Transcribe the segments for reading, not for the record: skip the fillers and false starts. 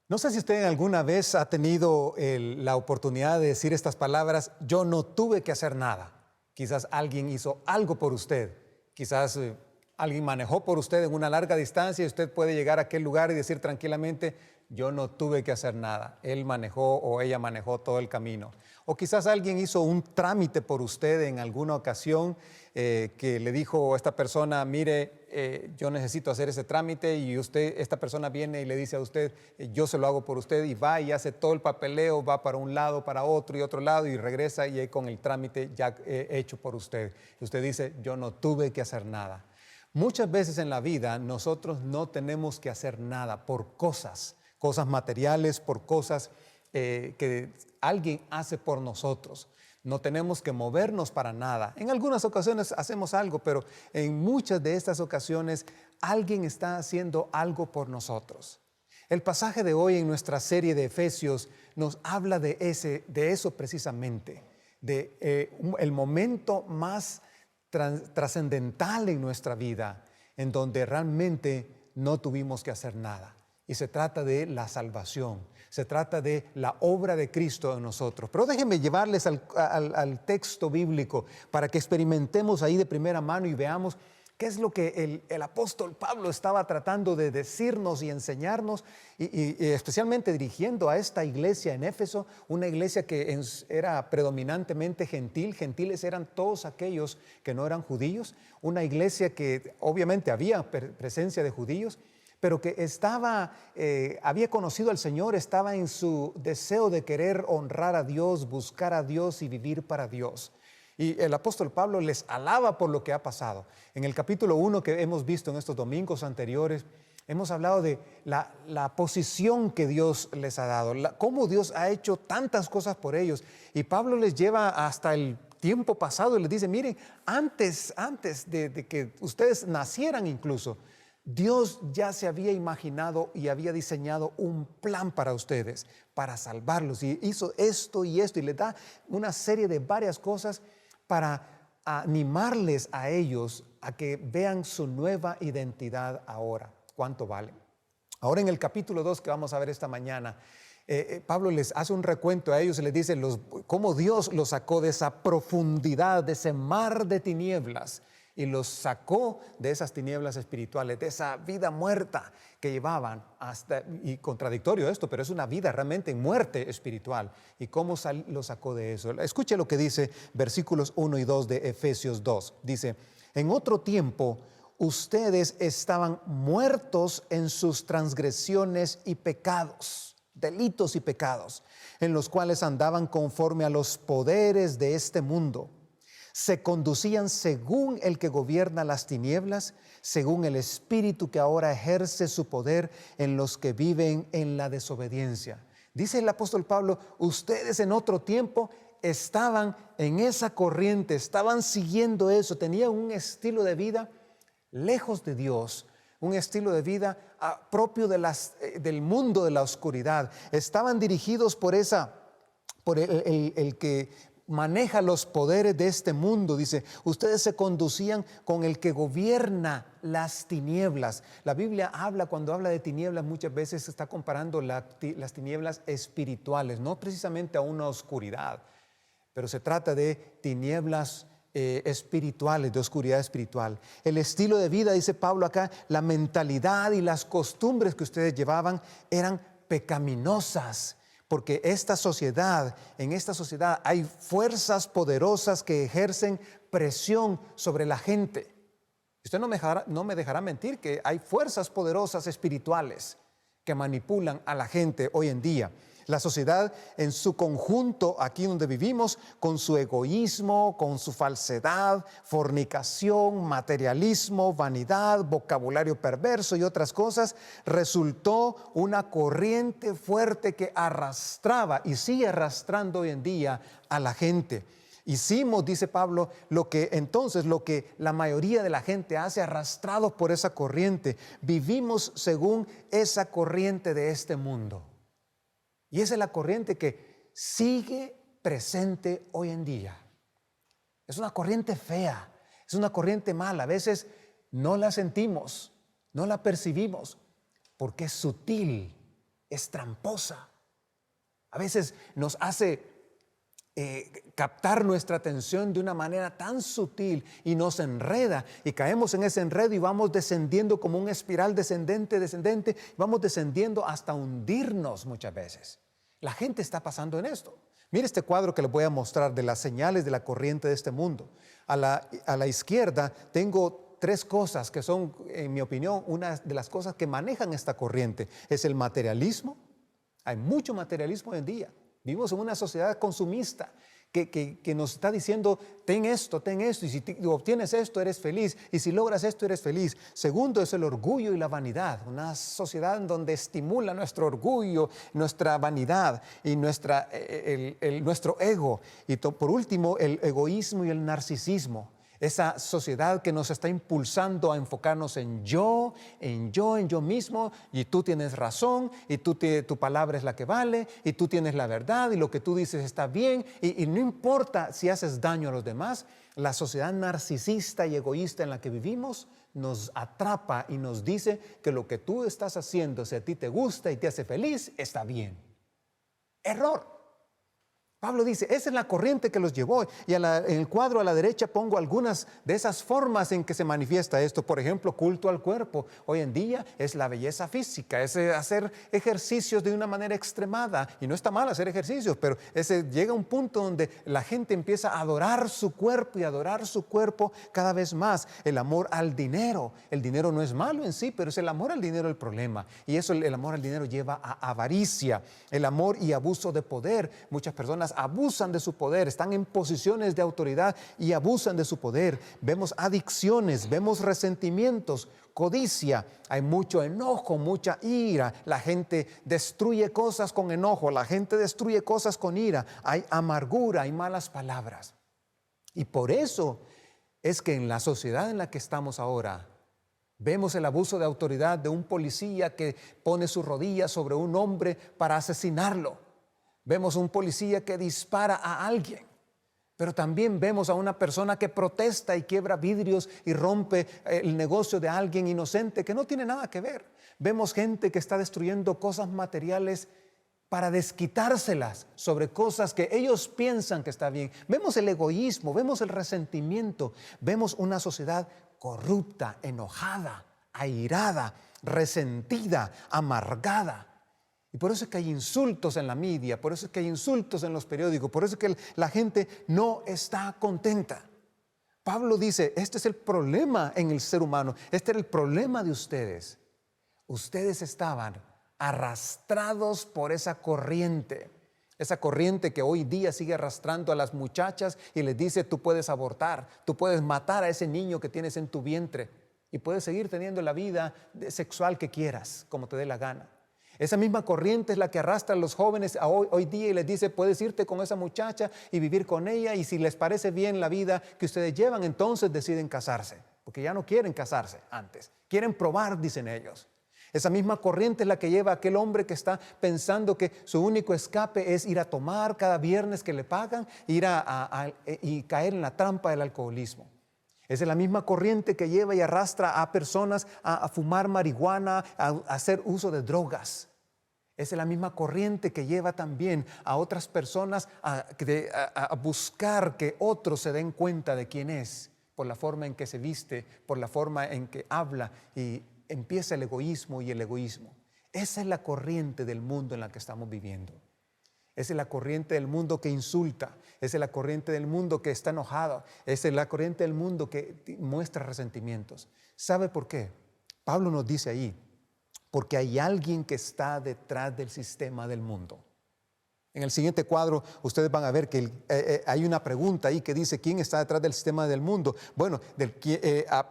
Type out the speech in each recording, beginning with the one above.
No sé si usted alguna vez ha tenido la oportunidad de decir estas palabras: yo no tuve que hacer nada. Quizás alguien hizo algo por usted, quizás alguien manejó por usted en una larga distancia y usted puede llegar a aquel lugar y decir tranquilamente: yo no tuve que hacer nada, él manejó o ella manejó todo el camino. O quizás alguien hizo un trámite por usted en alguna ocasión, que le dijo a esta persona: mire, yo necesito hacer ese trámite, y esta persona viene y le dice a usted: yo se lo hago por usted, y va y hace todo el papeleo, va para un lado, para otro y otro lado, y regresa y con el trámite ya hecho por usted. Y usted dice: yo no tuve que hacer nada. Muchas veces en la vida nosotros no tenemos que hacer nada por cosas materiales, por cosas que alguien hace por nosotros. No tenemos que movernos para nada. En algunas ocasiones hacemos algo, pero en muchas de estas ocasiones alguien está haciendo algo por nosotros. El pasaje de hoy en nuestra serie de Efesios nos habla de eso precisamente, de el momento más trascendental en nuestra vida, en donde realmente no tuvimos que hacer nada. Y se trata de la salvación, se trata de la obra de Cristo en nosotros. Pero déjenme llevarles al texto bíblico para que experimentemos ahí de primera mano y veamos qué es lo que el apóstol Pablo estaba tratando de decirnos y enseñarnos, y especialmente dirigiendo a esta iglesia en Éfeso, una iglesia que era predominantemente gentil. Gentiles eran todos aquellos que no eran judíos, una iglesia que obviamente había presencia de judíos, pero que había conocido al Señor, estaba en su deseo de querer honrar a Dios, buscar a Dios y vivir para Dios. Y el apóstol Pablo les alaba por lo que ha pasado. En el capítulo 1 que hemos visto en estos domingos anteriores, hemos hablado de la posición que Dios les ha dado, cómo Dios ha hecho tantas cosas por ellos. Y Pablo les lleva hasta el tiempo pasado y les dice: miren, antes de que ustedes nacieran incluso, Dios ya se había imaginado y había diseñado un plan para ustedes, para salvarlos, y hizo esto y esto, y les da una serie de varias cosas para animarles a ellos a que vean su nueva identidad ahora. ¿Cuánto vale? Ahora en el capítulo 2 que vamos a ver esta mañana, Pablo les hace un recuento a ellos y les dice cómo Dios los sacó de esa profundidad, de ese mar de tinieblas, y los sacó de esas tinieblas espirituales, de esa vida muerta que llevaban y contradictorio esto, pero es una vida realmente en muerte espiritual. ¿Y cómo los sacó de eso? Escuche lo que dice versículos 1 y 2 de Efesios 2. Dice: en otro tiempo ustedes estaban muertos en sus transgresiones y pecados, delitos y pecados, en los cuales andaban conforme a los poderes de este mundo. Se conducían según el que gobierna las tinieblas, según el espíritu que ahora ejerce su poder en los que viven en la desobediencia. Dice el apóstol Pablo: ustedes en otro tiempo estaban en esa corriente, estaban siguiendo eso, tenían un estilo de vida lejos de Dios, un estilo de vida propio del mundo de la oscuridad. Estaban dirigidos por el que maneja los poderes de este mundo. Dice: ustedes se conducían con el que gobierna las tinieblas. La Biblia cuando habla de tinieblas, muchas veces está comparando las tinieblas espirituales, no precisamente a una oscuridad, pero se trata de tinieblas espirituales, de oscuridad espiritual. El estilo de vida, dice Pablo acá, la mentalidad y las costumbres que ustedes llevaban eran pecaminosas. Porque en esta sociedad hay fuerzas poderosas que ejercen presión sobre la gente. Usted no me dejará mentir que hay fuerzas poderosas espirituales que manipulan a la gente hoy en día. La sociedad en su conjunto, aquí donde vivimos, con su egoísmo, con su falsedad, fornicación, materialismo, vanidad, vocabulario perverso y otras cosas, resultó una corriente fuerte que arrastraba y sigue arrastrando hoy en día a la gente. Hicimos, dice Pablo, lo que la mayoría de la gente hace, arrastrados por esa corriente. Vivimos según esa corriente de este mundo. Y esa es la corriente que sigue presente hoy en día. Es una corriente fea, es una corriente mala. A veces no la sentimos, no la percibimos, porque es sutil, es tramposa. A veces nos hace captar nuestra atención de una manera tan sutil y nos enreda y caemos en ese enredo y vamos descendiendo como una espiral descendente, vamos descendiendo hasta hundirnos muchas veces. La gente está pasando en esto. Mire este cuadro que les voy a mostrar de las señales de la corriente de este mundo. A la izquierda tengo tres cosas que son, en mi opinión, una de las cosas que manejan esta corriente. Es el materialismo. Hay mucho materialismo hoy en día. Vivimos en una sociedad consumista que nos está diciendo, ten esto, y si obtienes esto, eres feliz, y si logras esto, eres feliz. Segundo, es el orgullo y la vanidad, una sociedad en donde estimula nuestro orgullo, nuestra vanidad y nuestro ego. Y por último, el egoísmo y el narcisismo. Esa sociedad que nos está impulsando a enfocarnos en yo mismo, y tú tienes razón, y tu palabra es la que vale, y tú tienes la verdad, y lo que tú dices está bien, y no importa si haces daño a los demás. La sociedad narcisista y egoísta en la que vivimos nos atrapa y nos dice que lo que tú estás haciendo, si a ti te gusta y te hace feliz, está bien. Error. Pablo dice, esa es la corriente que los llevó. Y en el cuadro a la derecha pongo algunas de esas formas en que se manifiesta esto. Por ejemplo, culto al cuerpo. Hoy en día es la belleza física, es hacer ejercicios de una manera extremada. Y no está mal hacer ejercicios, pero llega un punto donde la gente empieza a adorar su cuerpo y adorar su cuerpo cada vez más. El amor al dinero. El dinero no es malo en sí, pero es el amor al dinero el problema. Y eso, el amor al dinero lleva a avaricia. El amor y abuso de poder. Muchas personas abusan de su poder, están en posiciones de autoridad y abusan de su poder. Vemos adicciones, vemos resentimientos, codicia, hay mucho enojo, mucha ira. La gente destruye cosas con enojo, la gente destruye cosas con ira. Hay amargura, hay malas palabras. Y por eso es que en la sociedad en la que estamos ahora, vemos el abuso de autoridad de un policía que pone sus rodillas sobre un hombre para asesinarlo. Vemos un policía que dispara a alguien, pero también vemos a una persona que protesta y quiebra vidrios y rompe el negocio de alguien inocente que no tiene nada que ver. Vemos gente que está destruyendo cosas materiales para desquitárselas sobre cosas que ellos piensan que está bien. Vemos el egoísmo, vemos el resentimiento, vemos una sociedad corrupta, enojada, airada, resentida, amargada. Y por eso es que hay insultos en la media, por eso es que hay insultos en los periódicos, por eso es que la gente no está contenta. Pablo dice, este es el problema en el ser humano, este era el problema de ustedes. Ustedes estaban arrastrados por esa corriente que hoy día sigue arrastrando a las muchachas y les dice, tú puedes abortar, tú puedes matar a ese niño que tienes en tu vientre y puedes seguir teniendo la vida sexual que quieras, como te dé la gana. Esa misma corriente es la que arrastra a los jóvenes hoy día y les dice, puedes irte con esa muchacha y vivir con ella, y si les parece bien la vida que ustedes llevan, entonces deciden casarse, porque ya no quieren casarse antes, quieren probar, dicen ellos. Esa misma corriente es la que lleva a aquel hombre que está pensando que su único escape es ir a tomar cada viernes que le pagan, ir y caer en la trampa del alcoholismo. Es la misma corriente que lleva y arrastra a personas a fumar marihuana, a hacer uso de drogas. Es la misma corriente que lleva también a otras personas a buscar que otros se den cuenta de quién es, por la forma en que se viste, por la forma en que habla, y empieza el egoísmo y el egoísmo. Esa es la corriente del mundo en la que estamos viviendo. Esa es la corriente del mundo que insulta, esa es la corriente del mundo que está enojado, esa es la corriente del mundo que muestra resentimientos. ¿Sabe por qué? Pablo nos dice ahí, porque hay alguien que está detrás del sistema del mundo. En el siguiente cuadro ustedes van a ver que hay una pregunta ahí que dice, ¿quién está detrás del sistema del mundo? Bueno,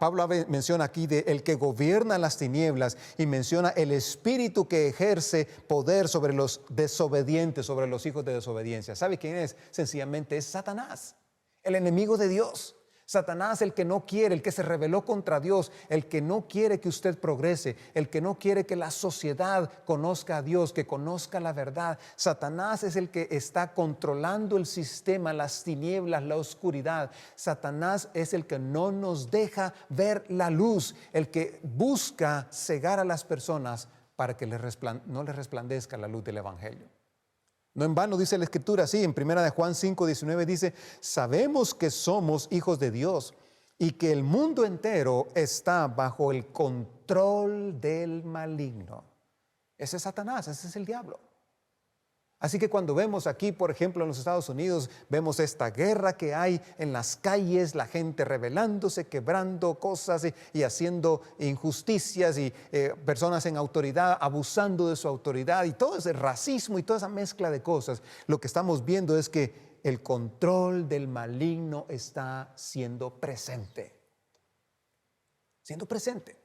Pablo menciona aquí el que gobierna las tinieblas, y menciona el espíritu que ejerce poder sobre los desobedientes, sobre los hijos de desobediencia. ¿Sabe quién es? Sencillamente es Satanás, el enemigo de Dios. Satanás, el que no quiere, el que se rebeló contra Dios, el que no quiere que usted progrese, el que no quiere que la sociedad conozca a Dios, que conozca la verdad. Satanás es el que está controlando el sistema, las tinieblas, la oscuridad. Satanás es el que no nos deja ver la luz, el que busca cegar a las personas para que no les resplandezca la luz del Evangelio. No en vano dice la Escritura así, en 1 Juan 5:19 dice, sabemos que somos hijos de Dios y que el mundo entero está bajo el control del maligno. Ese es Satanás, ese es el diablo. Así que cuando vemos aquí, por ejemplo, en los Estados Unidos, vemos esta guerra que hay en las calles, la gente rebelándose, quebrando cosas y haciendo injusticias y personas en autoridad abusando de su autoridad y todo ese racismo y toda esa mezcla de cosas. Lo que estamos viendo es que el control del maligno está siendo presente. Siendo presente.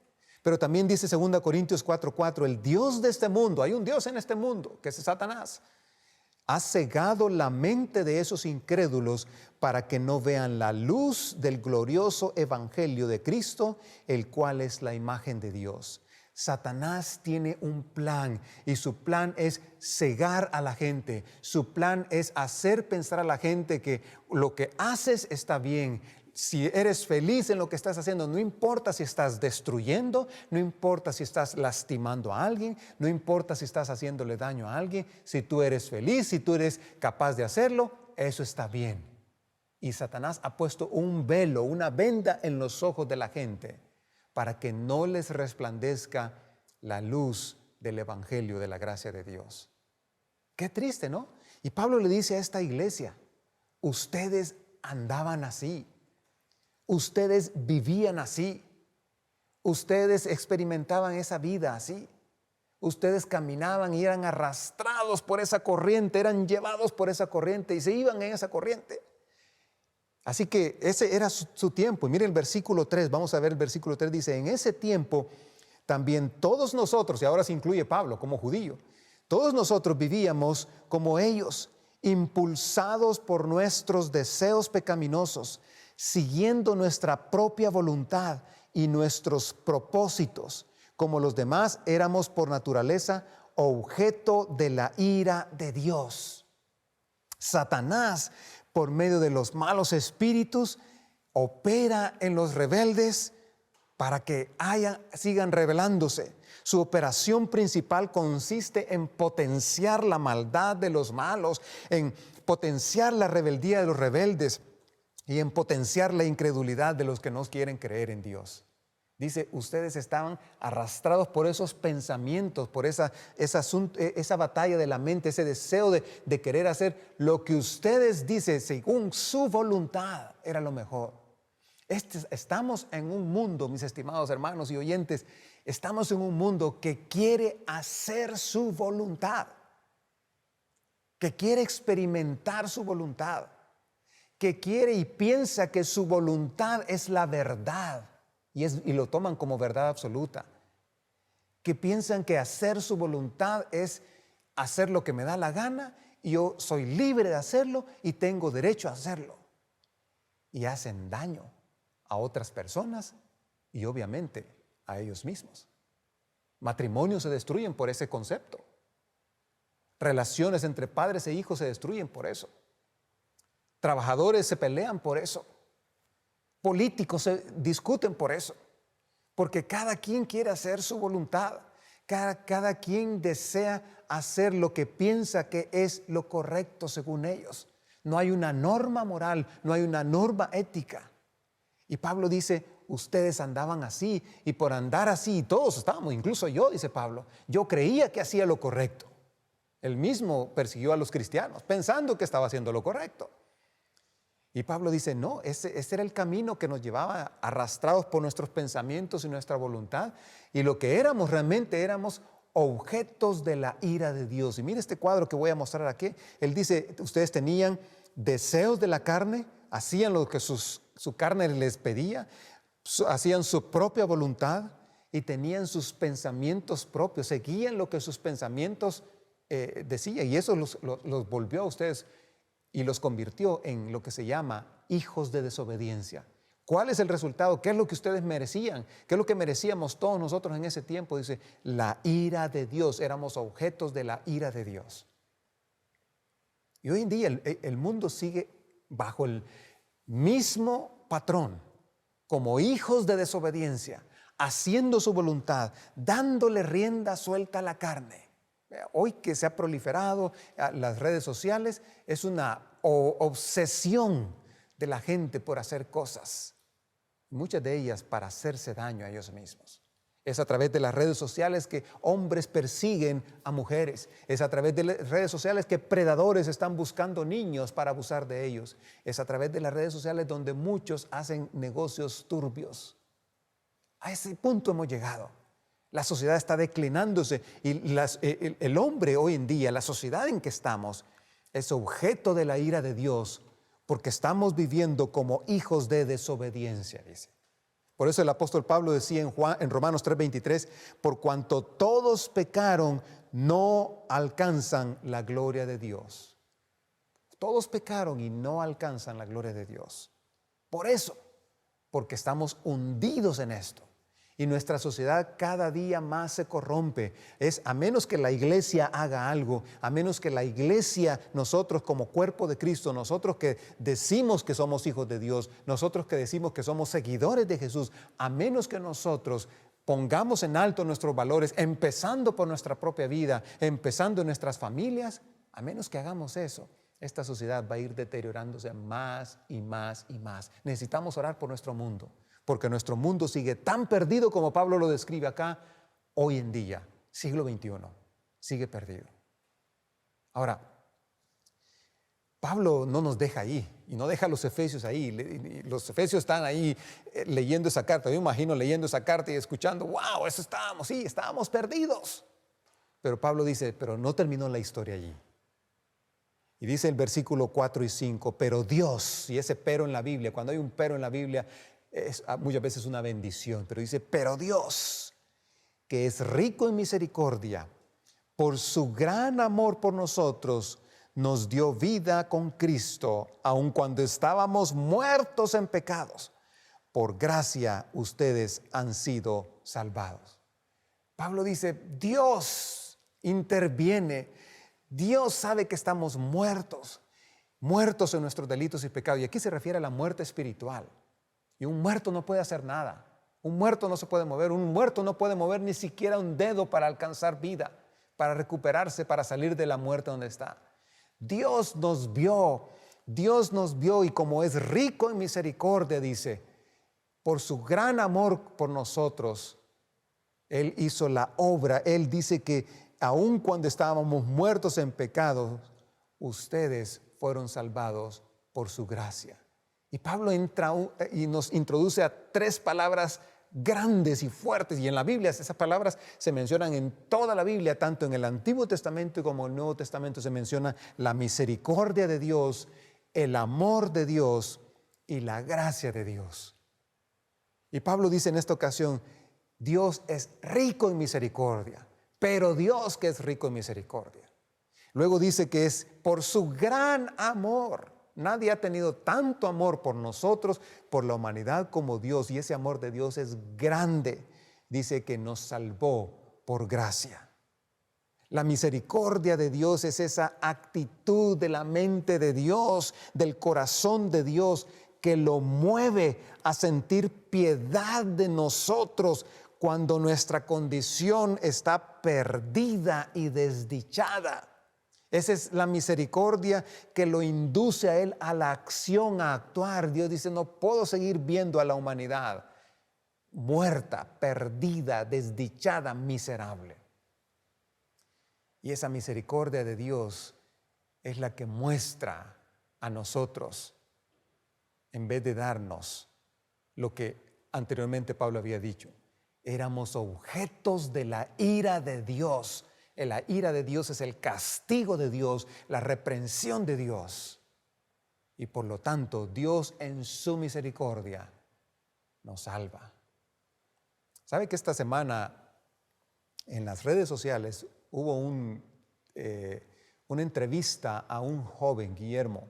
Pero también dice 2 Corintios 4:4, el Dios de este mundo, hay un Dios en este mundo, que es Satanás, ha cegado la mente de esos incrédulos para que no vean la luz del glorioso evangelio de Cristo, el cual es la imagen de Dios. Satanás tiene un plan y su plan es cegar a la gente. Su plan es hacer pensar a la gente que lo que haces está bien. Si eres feliz en lo que estás haciendo, no importa si estás destruyendo, no importa si estás lastimando a alguien, no importa si estás haciéndole daño a alguien, si tú eres feliz, si tú eres capaz de hacerlo, eso está bien. Y Satanás ha puesto un velo, una venda en los ojos de la gente para que no les resplandezca la luz del evangelio de la gracia de Dios. Qué triste, ¿no? Y Pablo le dice a esta iglesia, ustedes andaban así. Ustedes vivían así, ustedes experimentaban esa vida así, ustedes caminaban y eran arrastrados por esa corriente, eran llevados por esa corriente y se iban en esa corriente. Así que ese era su tiempo. Y miren el versículo 3, vamos a ver el versículo 3, dice, en ese tiempo también todos nosotros, y ahora se incluye Pablo como judío, todos nosotros vivíamos como ellos, impulsados por nuestros deseos pecaminosos, siguiendo nuestra propia voluntad y nuestros propósitos. Como los demás, éramos por naturaleza objeto de la ira de Dios. Satanás, por medio de los malos espíritus, opera en los rebeldes para que sigan rebelándose. Su operación principal consiste en potenciar la maldad de los malos, en potenciar la rebeldía de los rebeldes, y en potenciar la incredulidad de los que no quieren creer en Dios. Dice, ustedes estaban arrastrados por esos pensamientos, por esa batalla de la mente, ese deseo de querer hacer lo que ustedes dicen según su voluntad era lo mejor. Estamos en un mundo, mis estimados hermanos y oyentes, estamos en un mundo que quiere hacer su voluntad, que quiere experimentar su voluntad, que quiere y piensa que su voluntad es la verdad y lo toman como verdad absoluta, que piensan que hacer su voluntad es hacer lo que me da la gana y yo soy libre de hacerlo y tengo derecho a hacerlo, y hacen daño a otras personas y obviamente a ellos mismos. Matrimonios se destruyen por ese concepto, relaciones entre padres e hijos se destruyen por eso. Trabajadores se pelean por eso. Políticos se discuten por eso. Porque cada quien quiere hacer su voluntad. Cada quien desea hacer lo que piensa que es lo correcto según ellos. No hay una norma moral, no hay una norma ética. Y Pablo dice, ustedes andaban así y por andar así, todos estábamos, incluso yo, dice Pablo, yo creía que hacía lo correcto. Él mismo persiguió a los cristianos pensando que estaba haciendo lo correcto. Y Pablo dice, no, ese era el camino que nos llevaba arrastrados por nuestros pensamientos y nuestra voluntad. Y lo que éramos realmente éramos objetos de la ira de Dios. Y mire este cuadro que voy a mostrar aquí. Él dice, ustedes tenían deseos de la carne, hacían lo que su carne les pedía, hacían su propia voluntad y tenían sus pensamientos propios, seguían lo que sus pensamientos decían. Y eso los volvió a ustedes y los convirtió en lo que se llama hijos de desobediencia. ¿Cuál es el resultado? ¿Qué es lo que ustedes merecían? ¿Qué es lo que merecíamos todos nosotros en ese tiempo? Dice, la ira de Dios. Éramos objetos de la ira de Dios. Y hoy en día el mundo sigue bajo el mismo patrón, como hijos de desobediencia, haciendo su voluntad, dándole rienda suelta a la carne. Hoy que se ha proliferado las redes sociales, es una obsesión de la gente por hacer cosas, muchas de ellas para hacerse daño a ellos mismos. Es a través de las redes sociales que hombres persiguen a mujeres. Es a través de las redes sociales que predadores están buscando niños para abusar de ellos. Es a través de las redes sociales donde muchos hacen negocios turbios. A ese punto hemos llegado. La sociedad está declinándose y el hombre hoy en día, la sociedad en que estamos, es objeto de la ira de Dios porque estamos viviendo como hijos de desobediencia, dice. Por eso el apóstol Pablo decía en Romanos 3:23, por cuanto todos pecaron, no alcanzan la gloria de Dios. Todos pecaron y no alcanzan la gloria de Dios. Por eso, porque estamos hundidos en esto. Y nuestra sociedad cada día más se corrompe. Es a menos que la iglesia haga algo, a menos que la iglesia, nosotros como cuerpo de Cristo, nosotros que decimos que somos hijos de Dios, nosotros que decimos que somos seguidores de Jesús, a menos que nosotros pongamos en alto nuestros valores, empezando por nuestra propia vida, empezando en nuestras familias, a menos que hagamos eso, esta sociedad va a ir deteriorándose más y más y más. Necesitamos orar por nuestro mundo, porque nuestro mundo sigue tan perdido como Pablo lo describe acá, hoy en día, siglo XXI, sigue perdido. Ahora, Pablo no nos deja ahí, y no deja a los efesios ahí. Los efesios están ahí leyendo esa carta. Yo imagino leyendo esa carta y escuchando, wow, eso estábamos, sí, estábamos perdidos. Pero Pablo dice, pero no terminó la historia allí. Y dice el versículo 4 y 5, pero Dios, y ese pero en la Biblia, cuando hay un pero en la Biblia, es muchas veces una bendición, pero dice, pero Dios, que es rico en misericordia, por su gran amor por nosotros, nos dio vida con Cristo, aun cuando estábamos muertos en pecados. Por gracia ustedes han sido salvados. Pablo dice, Dios interviene, Dios sabe que estamos muertos en nuestros delitos y pecados. Y aquí se refiere a la muerte espiritual. Y un muerto no puede hacer nada. Un muerto no se puede mover. Un muerto no puede mover ni siquiera un dedo para alcanzar vida, para recuperarse, para salir de la muerte donde está. Dios nos vio y como es rico en misericordia, dice, por su gran amor por nosotros, Él hizo la obra. Él dice que aun cuando estábamos muertos en pecado, ustedes fueron salvados por su gracia. Y Pablo entra y nos introduce a tres palabras grandes y fuertes. Y en la Biblia esas palabras se mencionan en toda la Biblia, tanto en el Antiguo Testamento como en el Nuevo Testamento se menciona la misericordia de Dios, el amor de Dios y la gracia de Dios. Y Pablo dice en esta ocasión, Dios es rico en misericordia, pero Dios que es rico en misericordia. Luego dice que es por su gran amor. Nadie ha tenido tanto amor por nosotros, por la humanidad como Dios, y ese amor de Dios es grande. Dice que nos salvó por gracia. La misericordia de Dios es esa actitud de la mente de Dios, del corazón de Dios, que lo mueve a sentir piedad de nosotros cuando nuestra condición está perdida y desdichada. Esa es la misericordia que lo induce a él a la acción, a actuar. Dios dice, no puedo seguir viendo a la humanidad muerta, perdida, desdichada, miserable. Y esa misericordia de Dios es la que muestra a nosotros, en vez de darnos lo que anteriormente Pablo había dicho, éramos objetos de la ira de Dios. La ira de Dios es el castigo de Dios, la reprensión de Dios. Y por lo tanto, Dios en su misericordia nos salva. ¿Sabe que esta semana en las redes sociales hubo una entrevista a un joven, Guillermo,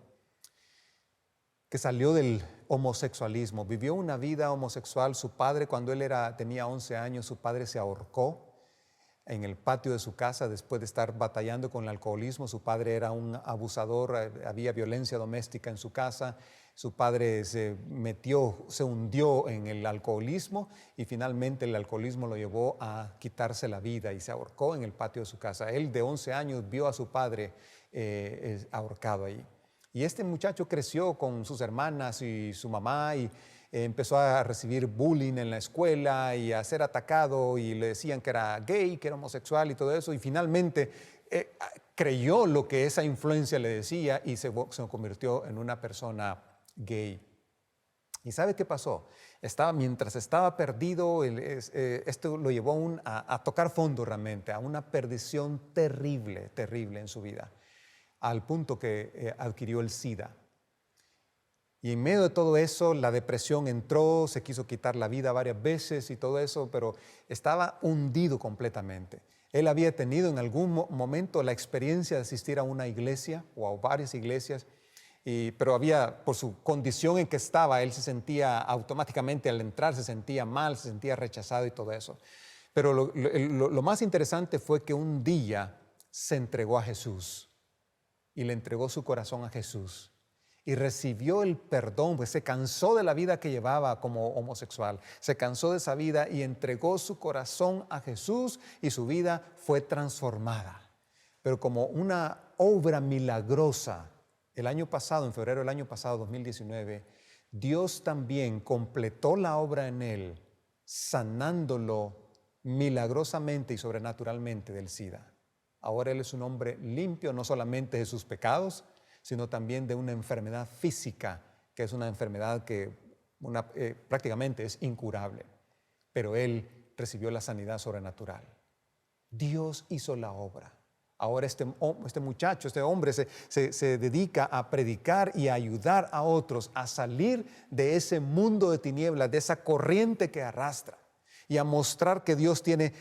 que salió del homosexualismo, vivió una vida homosexual? Su padre, cuando él tenía 11 años, su padre se ahorcó. en el patio de su casa después de estar batallando con el alcoholismo. Su padre era un abusador, había violencia doméstica en su casa. Su padre se hundió en el alcoholismo y finalmente el alcoholismo lo llevó a quitarse la vida y se ahorcó en el patio de su casa. Él de 11 años vio a su padre ahorcado ahí. Y este muchacho creció con sus hermanas y su mamá y empezó a recibir bullying en la escuela y a ser atacado y le decían que era gay, que era homosexual y todo eso. Y finalmente creyó lo que esa influencia le decía y se convirtió en una persona gay. ¿Y sabe qué pasó? Mientras estaba perdido, esto lo llevó a tocar fondo realmente, a una perdición terrible, terrible en su vida, al punto que adquirió el SIDA. Y en medio de todo eso, la depresión entró, se quiso quitar la vida varias veces y todo eso, pero estaba hundido completamente. Él había tenido en algún momento la experiencia de asistir a una iglesia o a varias iglesias, pero por su condición en que estaba, él se sentía automáticamente al entrar, se sentía mal, se sentía rechazado y todo eso. Pero lo más interesante fue que un día se entregó a Jesús y le entregó su corazón a Jesús y recibió el perdón, pues se cansó de la vida que llevaba como homosexual, se cansó de esa vida y entregó su corazón a Jesús y su vida fue transformada. Pero como una obra milagrosa, el año pasado, en febrero del año pasado, 2019, Dios también completó la obra en él, sanándolo milagrosamente y sobrenaturalmente del SIDA. Ahora él es un hombre limpio, no solamente de sus pecados, sino también de una enfermedad física, que es una enfermedad que prácticamente es incurable. Pero él recibió la sanidad sobrenatural. Dios hizo la obra. Ahora este muchacho, este hombre se dedica a predicar y a ayudar a otros a salir de ese mundo de tinieblas, de esa corriente que arrastra, y a mostrar que Dios tiene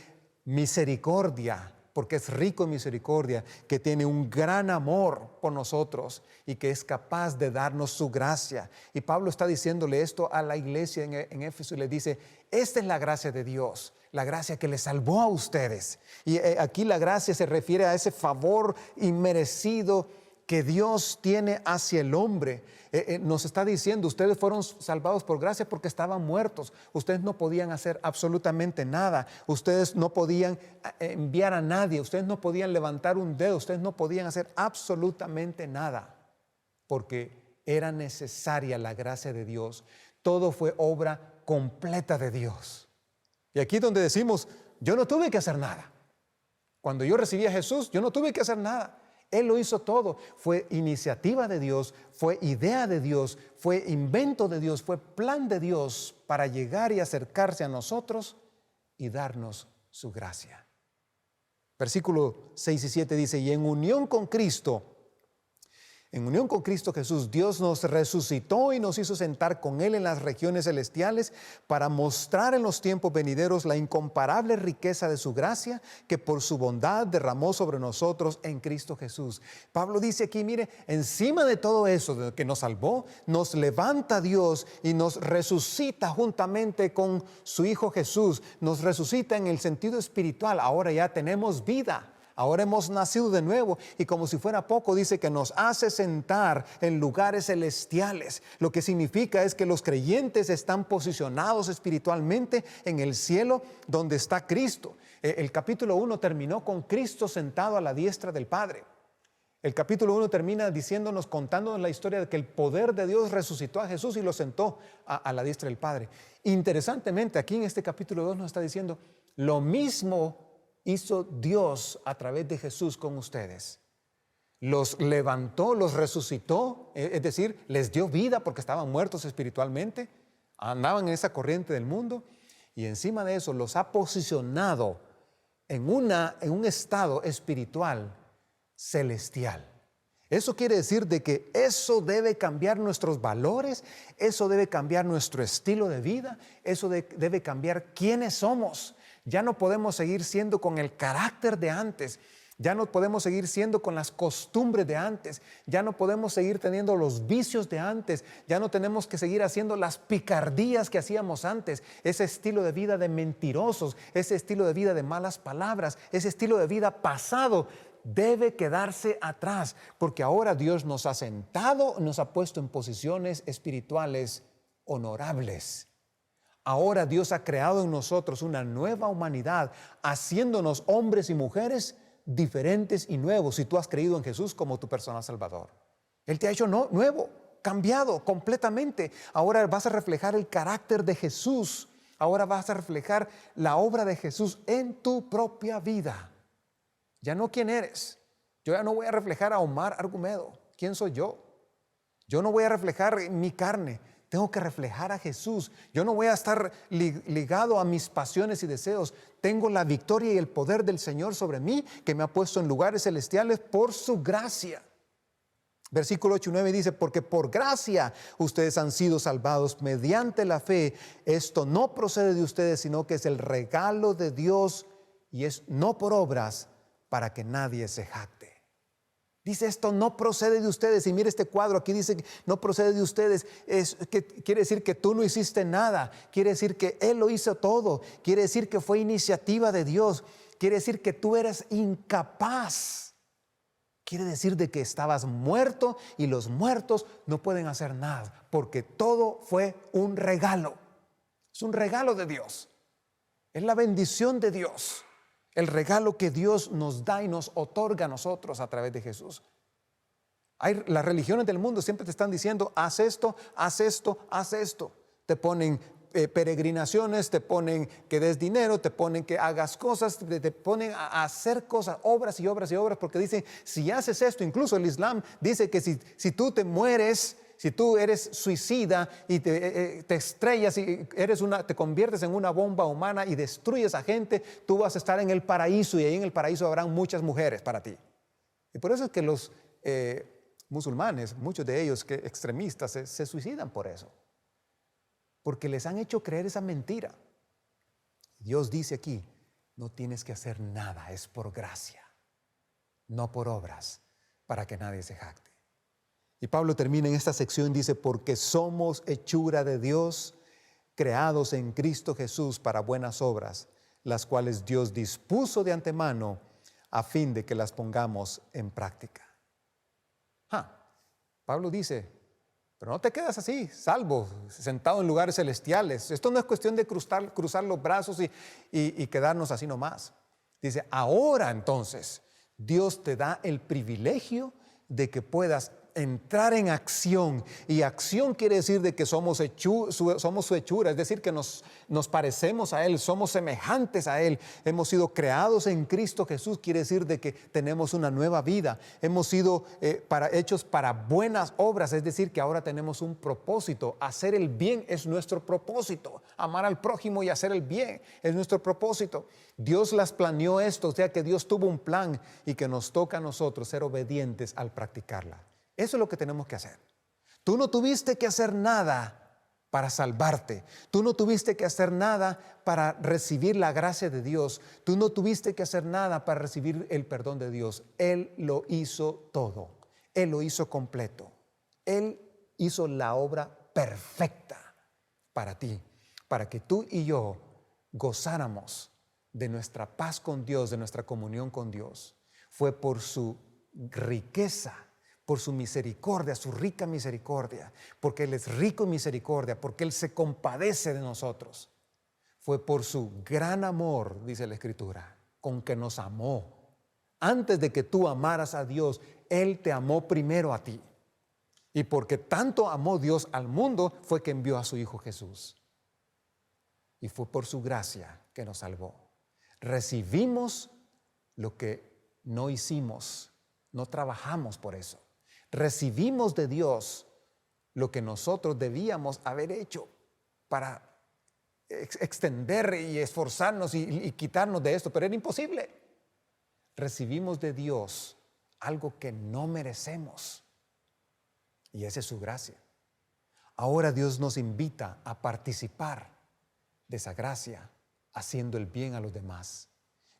misericordia, porque es rico en misericordia, que tiene un gran amor por nosotros y que es capaz de darnos su gracia. Y Pablo está diciéndole esto a la iglesia en Éfeso y le dice, esta es la gracia de Dios, la gracia que les salvó a ustedes. Y aquí la gracia se refiere a ese favor inmerecido que Dios tiene hacia el hombre. Nos está diciendo, ustedes fueron salvados por gracia porque estaban muertos. Ustedes no podían hacer absolutamente nada. Ustedes no podían enviar a nadie. Ustedes no podían levantar un dedo. Ustedes no podían hacer absolutamente nada. Porque era necesaria la gracia de Dios. Todo fue obra completa de Dios. Y aquí donde decimos, yo no tuve que hacer nada. Cuando yo recibí a Jesús, yo no tuve que hacer nada. Él lo hizo todo. Fue iniciativa de Dios, fue idea de Dios, fue invento de Dios, fue plan de Dios para llegar y acercarse a nosotros y darnos su gracia. Versículo 6 y 7 dice, y en unión con Cristo Jesús, Dios nos resucitó y nos hizo sentar con Él en las regiones celestiales para mostrar en los tiempos venideros la incomparable riqueza de su gracia que por su bondad derramó sobre nosotros en Cristo Jesús. Pablo dice aquí, mire, encima de todo eso de que nos salvó, nos levanta Dios y nos resucita juntamente con su Hijo Jesús. Nos resucita en el sentido espiritual. Ahora ya tenemos vida. Ahora hemos nacido de nuevo y como si fuera poco dice que nos hace sentar en lugares celestiales. Lo que significa es que los creyentes están posicionados espiritualmente en el cielo donde está Cristo. El capítulo 1 terminó con Cristo sentado a la diestra del Padre. El capítulo 1 termina diciéndonos, contándonos la historia de que el poder de Dios resucitó a Jesús y lo sentó a la diestra del Padre. Interesantemente, aquí en este capítulo 2 nos está diciendo, lo mismo hizo Dios a través de Jesús con ustedes. Los levantó, los resucitó, es decir, les dio vida porque estaban muertos espiritualmente, andaban en esa corriente del mundo y encima de eso los ha posicionado en un estado espiritual celestial. Eso quiere decir de que eso debe cambiar nuestros valores, eso debe cambiar nuestro estilo de vida, eso debe cambiar quiénes somos. Ya no podemos seguir siendo con el carácter de antes. Ya no podemos seguir siendo con las costumbres de antes. Ya no podemos seguir teniendo los vicios de antes. Ya no tenemos que seguir haciendo las picardías que hacíamos antes. Ese estilo de vida de mentirosos, ese estilo de vida de malas palabras, ese estilo de vida pasado debe quedarse atrás, porque ahora Dios nos ha sentado, nos ha puesto en posiciones espirituales honorables. Ahora Dios ha creado en nosotros una nueva humanidad, haciéndonos hombres y mujeres diferentes y nuevos si tú has creído en Jesús como tu personal Salvador. Él te ha hecho nuevo, cambiado completamente. Ahora vas a reflejar el carácter de Jesús. Ahora vas a reflejar la obra de Jesús en tu propia vida. Ya no quién eres. Yo ya no voy a reflejar a Omar Argumedo. ¿Quién soy yo? Yo no voy a reflejar mi carne. Tengo que reflejar a Jesús. Yo no voy a estar ligado a mis pasiones y deseos. Tengo la victoria y el poder del Señor sobre mí, que me ha puesto en lugares celestiales por su gracia. Versículo 8 y 9 dice, porque por gracia ustedes han sido salvados mediante la fe. Esto no procede de ustedes, sino que es el regalo de Dios y es no por obras para que nadie se jacte. Dice, esto no procede de ustedes. Y mire este cuadro, aquí dice que no procede de ustedes. Quiere decir que tú no hiciste nada. Quiere decir que Él lo hizo todo. Quiere decir que fue iniciativa de Dios. Quiere decir que tú eras incapaz. Quiere decir de que estabas muerto y los muertos no pueden hacer nada, porque todo fue un regalo. Es un regalo de Dios. Es la bendición de Dios. El regalo que Dios nos da y nos otorga a nosotros a través de Jesús. Las religiones del mundo siempre te están diciendo, haz esto, haz esto, haz esto. Te ponen peregrinaciones, te ponen que des dinero, te ponen que hagas cosas, te ponen a hacer cosas, obras y obras y obras, porque dicen, si haces esto, incluso el Islam dice que si tú te mueres, si tú eres suicida y te estrellas y te conviertes en una bomba humana y destruyes a gente, tú vas a estar en el paraíso y ahí en el paraíso habrán muchas mujeres para ti. Y por eso es que los musulmanes, muchos de ellos extremistas, se suicidan por eso. Porque les han hecho creer esa mentira. Dios dice aquí, no tienes que hacer nada, es por gracia, no por obras, para que nadie se jacte. Y Pablo termina en esta sección, dice, porque somos hechura de Dios, creados en Cristo Jesús para buenas obras, las cuales Dios dispuso de antemano a fin de que las pongamos en práctica. Pablo dice, pero no te quedas así, salvo, sentado en lugares celestiales. Esto no es cuestión de cruzar los brazos y quedarnos así nomás. Dice, ahora entonces, Dios te da el privilegio de que puedas entrar en acción, y acción quiere decir de que somos su hechura, es decir que nos parecemos a Él, somos semejantes a Él, hemos sido creados en Cristo Jesús, quiere decir de que tenemos una nueva vida, hemos sido hechos para buenas obras, es decir que ahora tenemos un propósito, hacer el bien es nuestro propósito, amar al prójimo y hacer el bien es nuestro propósito. Dios las planeó esto, o sea que Dios tuvo un plan y que nos toca a nosotros ser obedientes al practicarla. Eso es lo que tenemos que hacer. Tú no tuviste que hacer nada para salvarte. Tú no tuviste que hacer nada para recibir la gracia de Dios. Tú no tuviste que hacer nada para recibir el perdón de Dios. Él lo hizo todo. Él lo hizo completo. Él hizo la obra perfecta para ti, para que tú y yo gozáramos de nuestra paz con Dios, de nuestra comunión con Dios. Fue por su riqueza, por su misericordia, su rica misericordia, porque Él es rico en misericordia, porque Él se compadece de nosotros. Fue por su gran amor, dice la Escritura, con que nos amó. Antes de que tú amaras a Dios, Él te amó primero a ti. Y porque tanto amó Dios al mundo, fue que envió a su Hijo Jesús. Y fue por su gracia que nos salvó. Recibimos lo que no hicimos, no trabajamos por eso. Recibimos de Dios lo que nosotros debíamos haber hecho para extender y esforzarnos y quitarnos de esto, pero era imposible. Recibimos de Dios algo que no merecemos y esa es su gracia. Ahora Dios nos invita a participar de esa gracia haciendo el bien a los demás.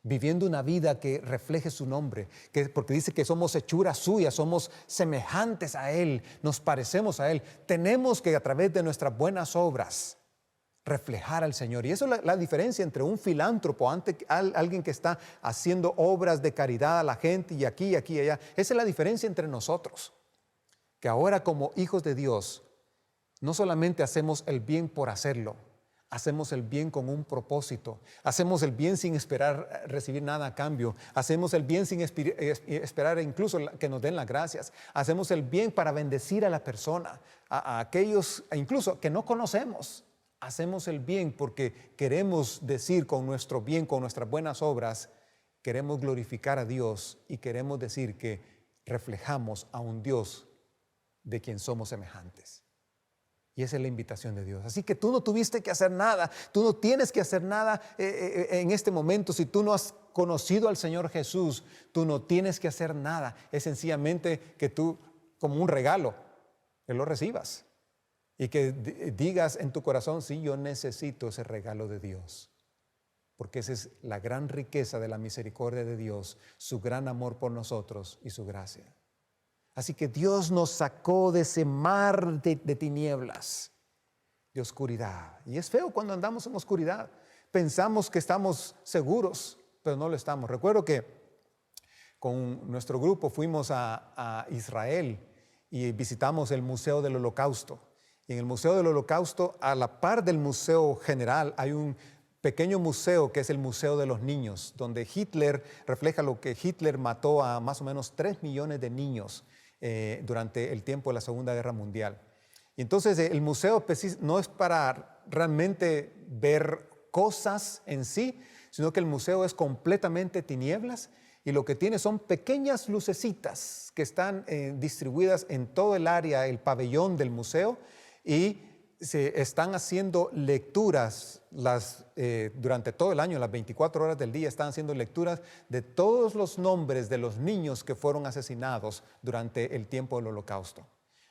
viviendo una vida que refleje su nombre, porque dice que somos hechura suya, somos semejantes a Él, nos parecemos a Él. Tenemos que a través de nuestras buenas obras reflejar al Señor. Y eso es la diferencia entre un filántropo, alguien que está haciendo obras de caridad a la gente y aquí, aquí y allá. Esa es la diferencia entre nosotros, que ahora como hijos de Dios no solamente hacemos el bien por hacerlo, hacemos el bien con un propósito, hacemos el bien sin esperar recibir nada a cambio, hacemos el bien sin esperar incluso que nos den las gracias, hacemos el bien para bendecir a la persona, a aquellos incluso que no conocemos. Hacemos el bien porque queremos decir con nuestro bien, con nuestras buenas obras, queremos glorificar a Dios y queremos decir que reflejamos a un Dios de quien somos semejantes. Y esa es la invitación de Dios. Así que tú no tuviste que hacer nada, tú no tienes que hacer nada en este momento. Si tú no has conocido al Señor Jesús, tú no tienes que hacer nada. Es sencillamente que tú, como un regalo, que lo recibas. Y que digas en tu corazón, sí, yo necesito ese regalo de Dios. Porque esa es la gran riqueza de la misericordia de Dios, su gran amor por nosotros y su gracia. Así que Dios nos sacó de ese mar de tinieblas, de oscuridad. Y es feo cuando andamos en oscuridad. Pensamos que estamos seguros, pero no lo estamos. Recuerdo que con nuestro grupo fuimos a Israel y visitamos el Museo del Holocausto. Y en el Museo del Holocausto, a la par del Museo General, hay un pequeño museo que es el Museo de los Niños, donde Hitler refleja lo que Hitler mató a más o menos 3 millones de niños durante el tiempo de la Segunda Guerra Mundial. Y entonces el museo no es para realmente ver cosas en sí, sino que el museo es completamente tinieblas y lo que tiene son pequeñas lucecitas que están distribuidas en todo el área, el pabellón del museo, y se están haciendo lecturas durante todo el año, las 24 horas del día, están haciendo lecturas de todos los nombres de los niños que fueron asesinados durante el tiempo del Holocausto.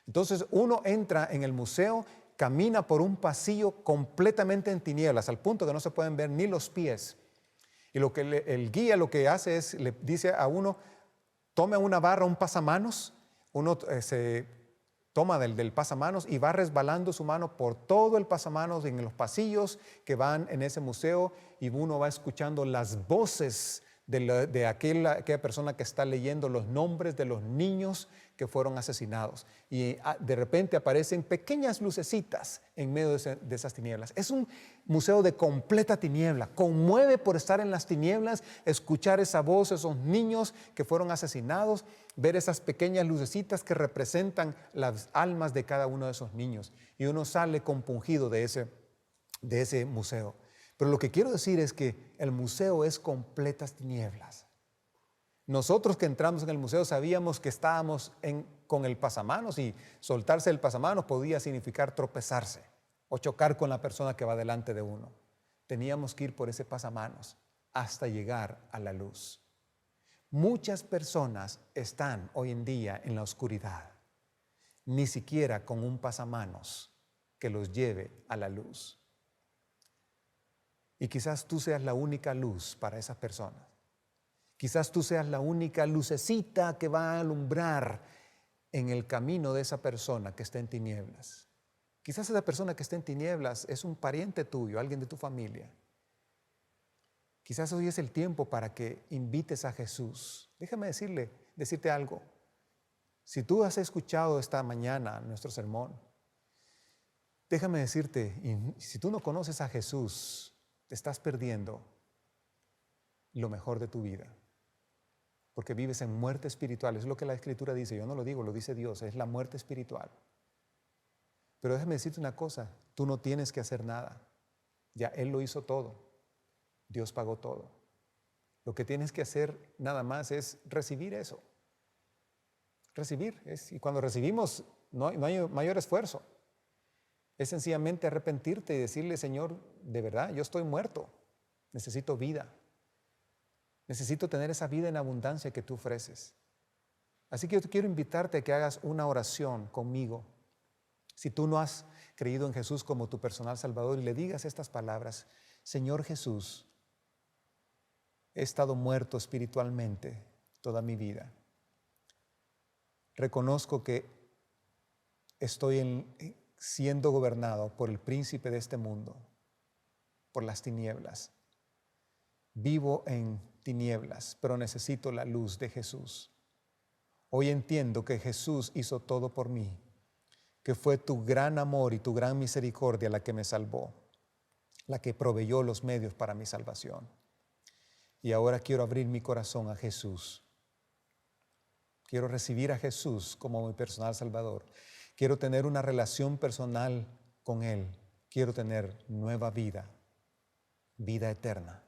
Entonces uno entra en el museo, camina por un pasillo completamente en tinieblas, al punto que no se pueden ver ni los pies. Y lo que el guía lo que hace es, le dice a uno, tome una barra, un pasamanos, uno se toma del pasamanos y va resbalando su mano por todo el pasamanos en los pasillos que van en ese museo y uno va escuchando las voces de aquella persona que está leyendo los nombres de los niños que fueron asesinados. Y de repente aparecen pequeñas lucecitas en medio de esas tinieblas. Es un museo de completa tiniebla. Conmueve por estar en las tinieblas, escuchar esa voz, esos niños que fueron asesinados, ver esas pequeñas lucecitas que representan las almas de cada uno de esos niños. Y uno sale compungido de ese museo. Pero lo que quiero decir es que el museo es completas tinieblas. Nosotros que entramos en el museo sabíamos que estábamos con el pasamanos y soltarse el pasamanos podía significar tropezarse o chocar con la persona que va delante de uno. Teníamos que ir por ese pasamanos hasta llegar a la luz. Muchas personas están hoy en día en la oscuridad, ni siquiera con un pasamanos que los lleve a la luz. Y quizás tú seas la única luz para esas personas. Quizás tú seas la única lucecita que va a alumbrar en el camino de esa persona que está en tinieblas. Quizás esa persona que está en tinieblas es un pariente tuyo, alguien de tu familia. Quizás hoy es el tiempo para que invites a Jesús. Déjame decirte algo. Si tú has escuchado esta mañana nuestro sermón, déjame decirte, si tú no conoces a Jesús, te estás perdiendo lo mejor de tu vida. Porque vives en muerte espiritual. Es lo que la Escritura dice. Yo no lo digo, lo dice Dios. Es la muerte espiritual. Pero déjame decirte una cosa. Tú no tienes que hacer nada. Ya Él lo hizo todo. Dios pagó todo. Lo que tienes que hacer nada más es recibir eso. Recibir. Y cuando recibimos no hay mayor esfuerzo. Es sencillamente arrepentirte y decirle, Señor, de verdad, yo estoy muerto. Necesito vida. Necesito tener esa vida en abundancia que tú ofreces. Así que yo quiero invitarte a que hagas una oración conmigo. Si tú no has creído en Jesús como tu personal Salvador y le digas estas palabras, Señor Jesús, he estado muerto espiritualmente toda mi vida. Reconozco que estoy siendo gobernado por el príncipe de este mundo, por las tinieblas. Vivo en tinieblas, pero necesito la luz de Jesús. Hoy entiendo que Jesús hizo todo por mí, que fue tu gran amor y tu gran misericordia la que me salvó, la que proveyó los medios para mi salvación. Y ahora quiero abrir mi corazón a Jesús. Quiero recibir a Jesús como mi personal Salvador. Quiero tener una relación personal con Él. Quiero tener nueva vida, vida eterna.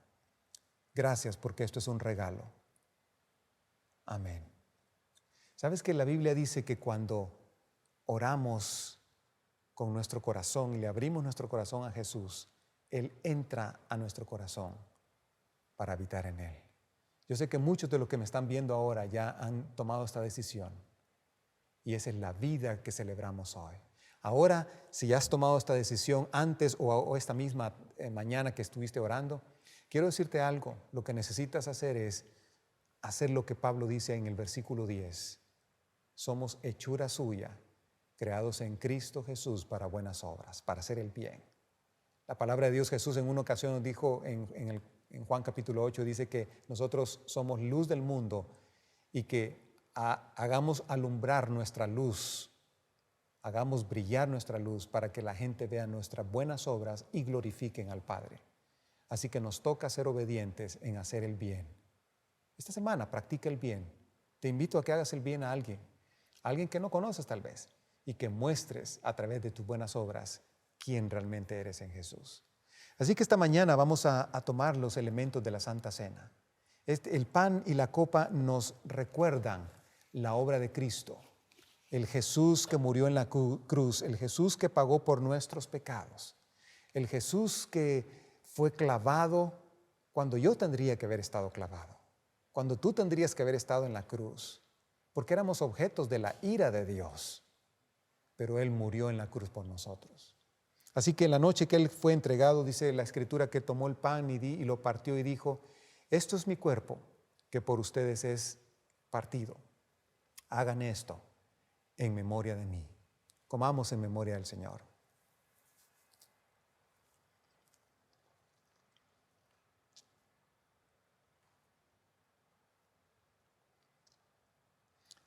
Gracias porque esto es un regalo. Amén. ¿Sabes que la Biblia dice que cuando oramos con nuestro corazón y le abrimos nuestro corazón a Jesús, Él entra a nuestro corazón para habitar en Él? Yo sé que muchos de los que me están viendo ahora ya han tomado esta decisión y esa es la vida que celebramos hoy. Ahora, si ya has tomado esta decisión antes o esta misma mañana que estuviste orando, quiero decirte algo. Lo que necesitas hacer es hacer lo que Pablo dice en el versículo 10. Somos hechura suya, creados en Cristo Jesús para buenas obras, para hacer el bien. La palabra de Dios, Jesús en una ocasión nos dijo en Juan capítulo 8, dice que nosotros somos luz del mundo y que hagamos alumbrar nuestra luz, hagamos brillar nuestra luz para que la gente vea nuestras buenas obras y glorifiquen al Padre. Así que nos toca ser obedientes en hacer el bien. Esta semana practica el bien. Te invito a que hagas el bien a alguien que no conoces tal vez, y que muestres a través de tus buenas obras quién realmente eres en Jesús. Así que esta mañana vamos a tomar los elementos de la Santa Cena. El pan y la copa nos recuerdan la obra de Cristo, el Jesús que murió en la cruz, el Jesús que pagó por nuestros pecados, el Jesús que fue clavado cuando yo tendría que haber estado clavado, cuando tú tendrías que haber estado en la cruz, porque éramos objetos de la ira de Dios, pero Él murió en la cruz por nosotros. Así que la noche que Él fue entregado, dice la Escritura, que tomó el pan y lo partió y dijo: esto es mi cuerpo, que por ustedes es partido. Hagan esto en memoria de mí. Comamos en memoria del Señor.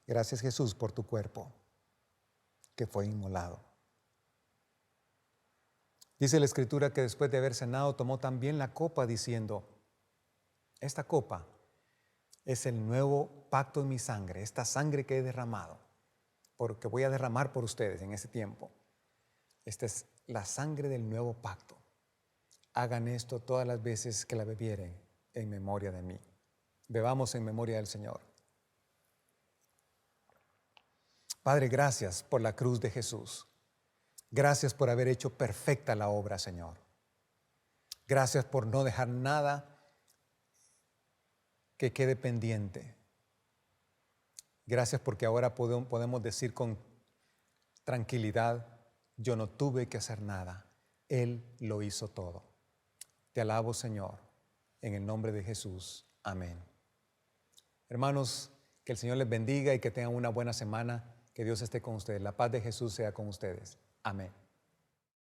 Gracias, Jesús, por tu cuerpo que fue inmolado. Dice la Escritura que después de haber cenado tomó también la copa diciendo: esta copa es el nuevo pacto en mi sangre, esta sangre que he derramado, porque voy a derramar por ustedes en ese tiempo. Esta es la sangre del nuevo pacto. Hagan esto todas las veces que la bebieren en memoria de mí. Bebamos en memoria del Señor. Padre, gracias por la cruz de Jesús. Gracias por haber hecho perfecta la obra, Señor. Gracias por no dejar nada que quede pendiente. Gracias porque ahora podemos decir con tranquilidad: yo no tuve que hacer nada, Él lo hizo todo. Te alabo, Señor, en el nombre de Jesús. Amén. Hermanos, que el Señor les bendiga y que tengan una buena semana. Que Dios esté con ustedes. La paz de Jesús sea con ustedes. Amén.